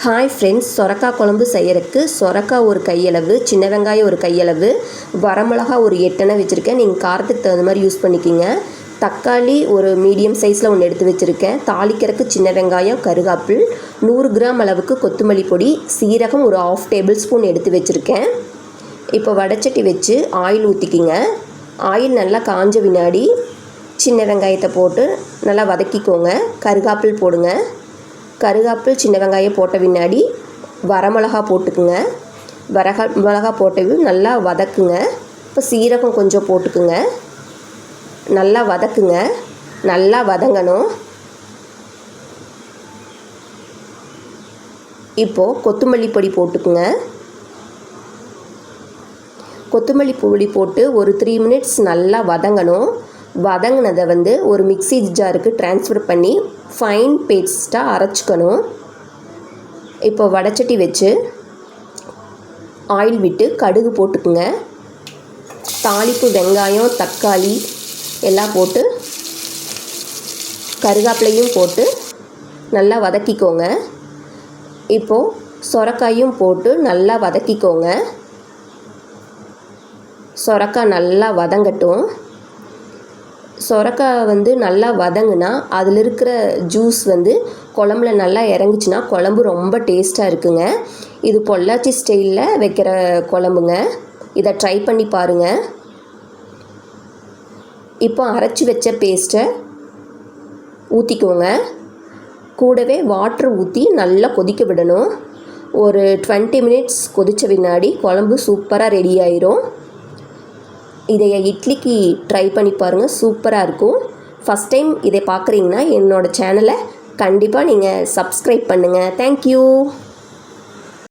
Hi friends, சொரக்காய் குழம்பு செய்யறதுக்கு சொரக்காய் ஒரு கையளவு, சின்ன வெங்காயம் ஒரு கையளவு, வரமிளகா ஒரு 8 வச்சுருக்கேன். நீங்கள் காரத்துக்கு தகுந்த மாதிரி யூஸ் பண்ணிக்கிங்க. தக்காளி ஒரு மீடியம் சைஸில் ஒன்று எடுத்து வச்சுருக்கேன். தாளிக்கிறதுக்கு சின்ன வெங்காயம், கருகாப்பில், 100 கிராம் அளவுக்கு கொத்தமல்லி பொடி, சீரகம் ஒரு 1/2 டேபிள் ஸ்பூன் எடுத்து வச்சுருக்கேன். இப்போ வடைச்சட்டி வச்சு ஆயில் ஊற்றிக்கிங்க. ஆயில் நல்லா காஞ்ச வினாடி சின்ன வெங்காயத்தை போட்டு நல்லா வதக்கிக்கோங்க. கருகாப்பில் போடுங்க. கருகாப்பில் சின்ன வெங்காயம் போட்ட பின்னாடி வரமிளகா போட்டுக்குங்க. மிளகா போட்டது நல்லா வதக்குங்க. இப்போ சீரகம் கொஞ்சம் போட்டுக்குங்க. நல்லா வதக்குங்க. நல்லா வதங்கணும். இப்போது கொத்தமல்லி பொடி போட்டுக்குங்க. கொத்தமல்லி பொடி போட்டு ஒரு 3 மினிட்ஸ் நல்லா வதங்கணும். வதங்கினதை ஒரு மிக்ஸி ஜாருக்கு ட்ரான்ஸ்ஃபர் பண்ணி ஃபைன் பேஸ்ட்டாக அரைச்சிக்கணும். இப்போ வடைச்சட்டி வச்சு ஆயில் விட்டு கடுகு போட்டுக்குங்க. தாளிப்பு வெங்காயம், தக்காளி எல்லாம் போட்டு கருகாப்பிலையும் போட்டு நல்லா வதக்கிக்கோங்க. இப்போது சொரக்காயும் போட்டு நல்லா வதக்கிக்கோங்க. சொரக்காய் நல்லா வதங்கட்டும். சொரக்காய் நல்லா வதங்குனா அதில் இருக்கிற ஜூஸ் குழம்புல நல்லா இறங்குச்சுன்னா குழம்பு ரொம்ப டேஸ்ட்டாக இருக்குங்க. இது பொள்ளாச்சி ஸ்டைலில் வைக்கிற குழம்புங்க. இதை ட்ரை பண்ணி பாருங்கள். இப்போ அரைச்சி வச்ச பேஸ்ட்டை ஊற்றிக்கோங்க. கூடவே வாட்ரு ஊற்றி நல்லா கொதிக்க விடணும். ஒரு 20 மினிட்ஸ் கொதித்த பின்னாடி குழம்பு சூப்பராக ரெடி ஆயிரும். இதை இட்லிக்கு ட்ரை பண்ணி பாருங்கள், சூப்பராக இருக்கும். ஃபஸ்ட் டைம் இதை பார்க்குறீங்கன்னா என்னோடய சேனலை கண்டிப்பாக நீங்கள் சப்ஸ்கிரைப் பண்ணுங்கள். தேங்க்யூ.